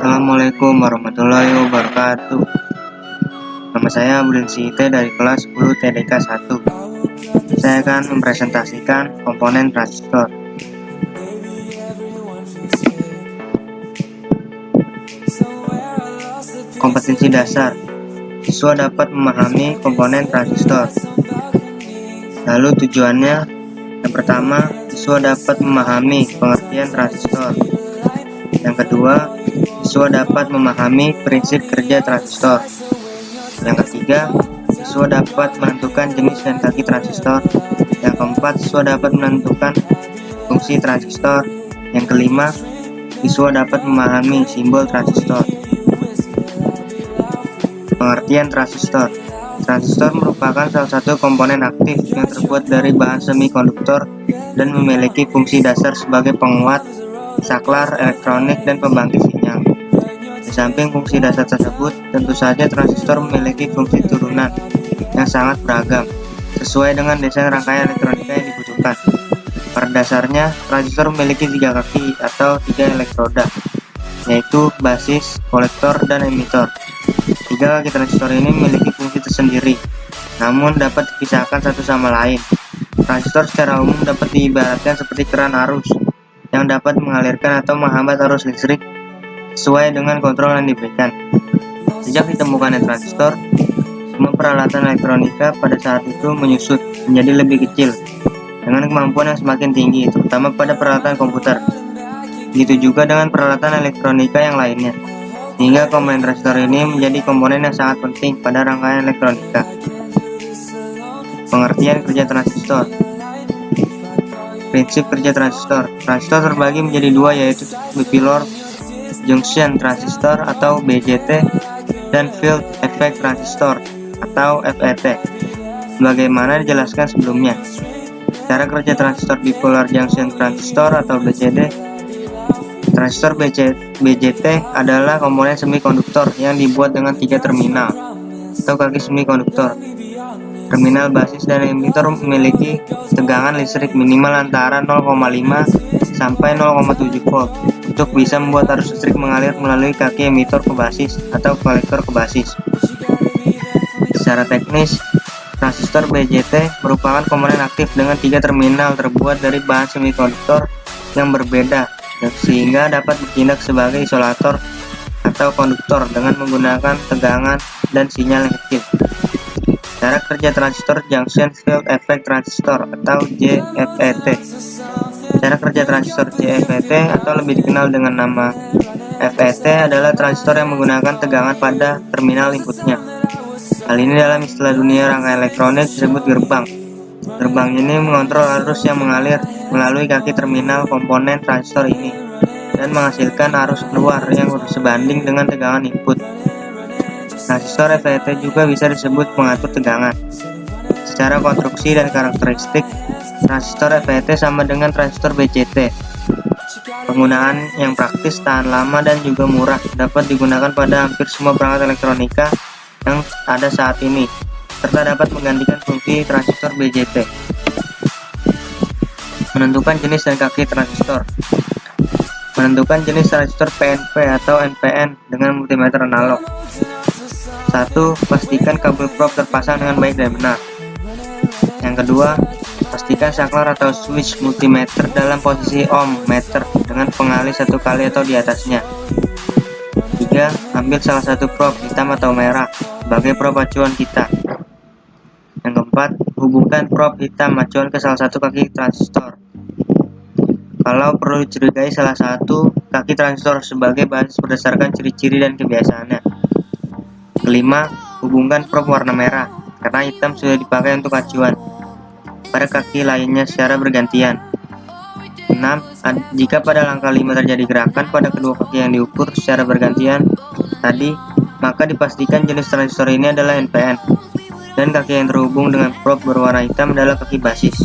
Assalamualaikum warahmatullahi wabarakatuh. Nama saya Abdul Site dari kelas 10 TDK 1. Saya akan mempresentasikan komponen transistor. Kompetensi dasar. Siswa dapat memahami komponen transistor. Lalu tujuannya, yang pertama, siswa dapat memahami pengertian transistor. Yang kedua, siswa dapat memahami prinsip kerja transistor. Yang ketiga, siswa dapat menentukan jenis dan kaki transistor. Yang keempat, siswa dapat menentukan fungsi transistor. Yang kelima, siswa dapat memahami simbol transistor. Pengertian transistor. Transistor merupakan salah satu komponen aktif yang terbuat dari bahan semikonduktor dan memiliki fungsi dasar sebagai penguat, saklar elektronik, dan pembangkit sinyal. Di samping fungsi dasar tersebut, tentu saja transistor memiliki fungsi turunan yang sangat beragam, sesuai dengan desain rangkaian elektronika yang dibutuhkan. Pada dasarnya, transistor memiliki 3 kaki atau 3 elektroda, yaitu basis, kolektor, dan emitor. 3 kaki transistor ini memiliki fungsi tersendiri, namun dapat dipisahkan satu sama lain. Transistor secara umum dapat diibaratkan seperti keran arus yang dapat mengalirkan atau menghambat arus listrik sesuai dengan kontrol yang diberikan. Sejak ditemukannya transistor, semua peralatan elektronika pada saat itu menyusut menjadi lebih kecil dengan kemampuan yang semakin tinggi, terutama pada peralatan komputer. Begitu juga dengan peralatan elektronika yang lainnya, sehingga komponen transistor ini menjadi komponen yang sangat penting pada rangkaian elektronika. Pengertian kerja transistor. Prinsip kerja transistor. Transistor terbagi menjadi 2, yaitu bipolar junction transistor atau BJT dan field effect transistor atau FET. Sebagaimana dijelaskan sebelumnya, cara kerja transistor bipolar junction transistor atau BJT. Transistor BJT adalah komponen semikonduktor yang dibuat dengan 3 terminal atau kaki semikonduktor. Terminal basis dan emitor memiliki tegangan listrik minimal antara 0,5 sampai 0,7 volt untuk bisa membuat arus listrik mengalir melalui kaki emitor ke basis atau kolektor ke basis. Secara teknis, transistor BJT merupakan komponen aktif dengan 3 terminal terbuat dari bahan semikonduktor yang berbeda, sehingga dapat bertindak sebagai isolator atau konduktor dengan menggunakan tegangan dan sinyal yang kecil. Cara kerja transistor junction field effect transistor atau JFET. Cara kerja transistor JFET atau lebih dikenal dengan nama FET adalah transistor yang menggunakan tegangan pada terminal inputnya. Hal ini dalam istilah dunia rangkaian elektronik disebut gerbang. Gerbang ini mengontrol arus yang mengalir melalui kaki terminal komponen transistor ini dan menghasilkan arus keluar yang sebanding dengan tegangan input. Transistor FET juga bisa disebut pengatur tegangan. Secara konstruksi dan karakteristik, transistor FET sama dengan transistor BJT. Penggunaan yang praktis, tahan lama, dan juga murah dapat digunakan pada hampir semua perangkat elektronika yang ada saat ini, serta dapat menggantikan fungsi transistor BJT. Menentukan jenis dan kaki transistor. Menentukan jenis transistor PNP atau NPN dengan multimeter analog. 1. Pastikan kabel probe terpasang dengan baik dan benar. Yang kedua, pastikan saklar atau switch multimeter dalam posisi ohm meter dengan pengalih 1 kali atau di atasnya. 3. Ambil salah satu probe hitam atau merah sebagai probe acuan kita. Yang keempat, hubungkan probe hitam acuan ke salah satu kaki transistor. Kalau perlu dicurigai salah satu kaki transistor sebagai basis berdasarkan ciri-ciri dan kebiasaannya. Kelima, hubungkan probe warna merah karena hitam sudah dipakai untuk acuan pada kaki lainnya secara bergantian. 6. Jika pada langkah 5 terjadi gerakan pada kedua kaki yang diukur secara bergantian tadi, maka dipastikan jenis transistor ini adalah NPN dan kaki yang terhubung dengan probe berwarna hitam adalah kaki basis.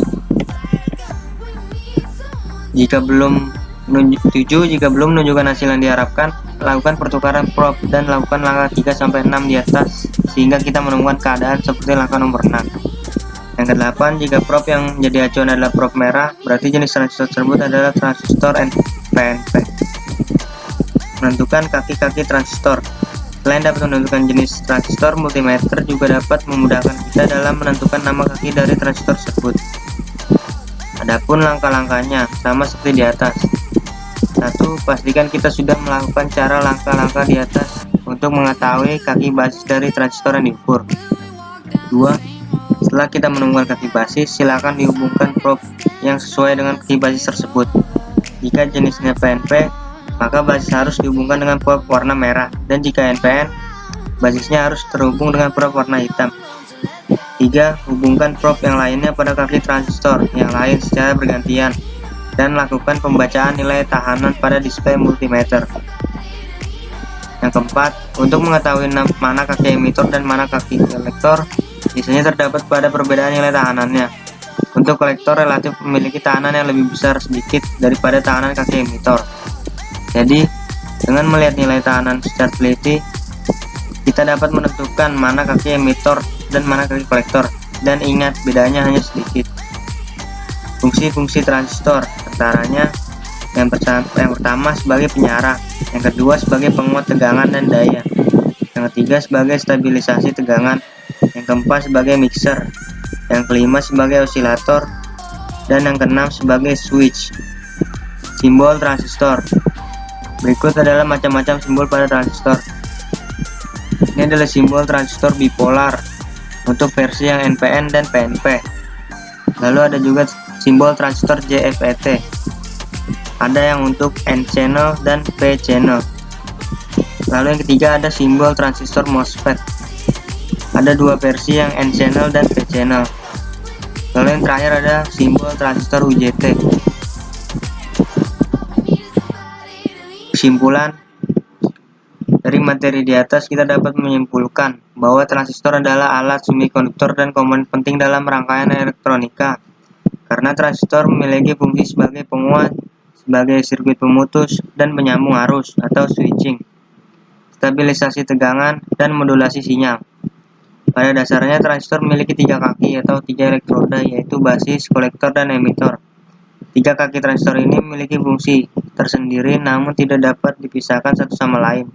Jika belum menunjukkan hasil yang diharapkan, lakukan pertukaran probe dan lakukan langkah 3-6 di atas sehingga kita menemukan keadaan seperti langkah nomor 6. Yang ke-8, jika probe yang menjadi acuan adalah probe merah, berarti jenis transistor tersebut adalah transistor PNP. menentukan kaki-kaki transistor. Selain dapat menentukan jenis transistor, multimeter juga dapat memudahkan kita dalam menentukan nama kaki dari transistor tersebut. Adapun langkah-langkahnya sama seperti di atas. 1. Pastikan kita sudah melakukan cara langkah-langkah di atas untuk mengetahui kaki basis dari transistor yang diukur. 2. Setelah kita menemukan kaki basis, silakan dihubungkan probe yang sesuai dengan kaki basis tersebut. Jika jenisnya PNP, maka basis harus dihubungkan dengan probe warna merah, dan jika NPN, basisnya harus terhubung dengan probe warna hitam. 3. Hubungkan probe yang lainnya pada kaki transistor yang lain secara bergantian, dan lakukan pembacaan nilai tahanan pada display multimeter. Yang keempat, untuk mengetahui mana kaki emitor dan mana kaki kolektor, biasanya terdapat pada perbedaan nilai tahanannya. Untuk kolektor relatif memiliki tahanan yang lebih besar sedikit daripada tahanan kaki emitor. Jadi, dengan melihat nilai tahanan secara teliti, kita dapat menentukan mana kaki emitor dan mana kaki kolektor. Dan ingat, bedanya hanya sedikit. Fungsi-fungsi transistor, antaranya yang pertama sebagai penyarah, yang kedua sebagai penguat tegangan dan daya, yang ketiga sebagai stabilisasi tegangan, yang keempat sebagai mixer, yang kelima sebagai osilator, dan yang keenam sebagai switch. Simbol transistor. Berikut adalah macam-macam simbol pada transistor. Ini adalah simbol transistor bipolar untuk versi yang NPN dan PNP. Lalu ada juga simbol transistor JFET. Ada yang untuk N-channel dan P-channel. Lalu yang ketiga ada simbol transistor MOSFET. Ada dua versi yang N-channel dan P-channel. Lalu yang terakhir ada simbol transistor UJT. Kesimpulan dari materi di atas, kita dapat menyimpulkan bahwa transistor adalah alat semikonduktor dan komponen penting dalam rangkaian elektronika, karena transistor memiliki fungsi sebagai penguat, sebagai sirkuit pemutus, dan penyambung arus atau switching, stabilisasi tegangan, dan modulasi sinyal. Pada dasarnya, transistor memiliki tiga kaki atau tiga elektroda, yaitu basis, kolektor, dan emitor. Tiga kaki transistor ini memiliki fungsi tersendiri namun tidak dapat dipisahkan satu sama lain.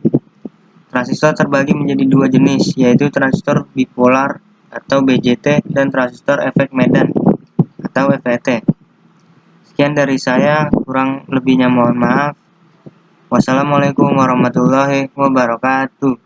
Transistor terbagi menjadi dua jenis, yaitu transistor bipolar atau BJT dan transistor efek Medan atau FET. Sekian dari saya, kurang lebihnya mohon maaf. Wassalamualaikum warahmatullahi wabarakatuh.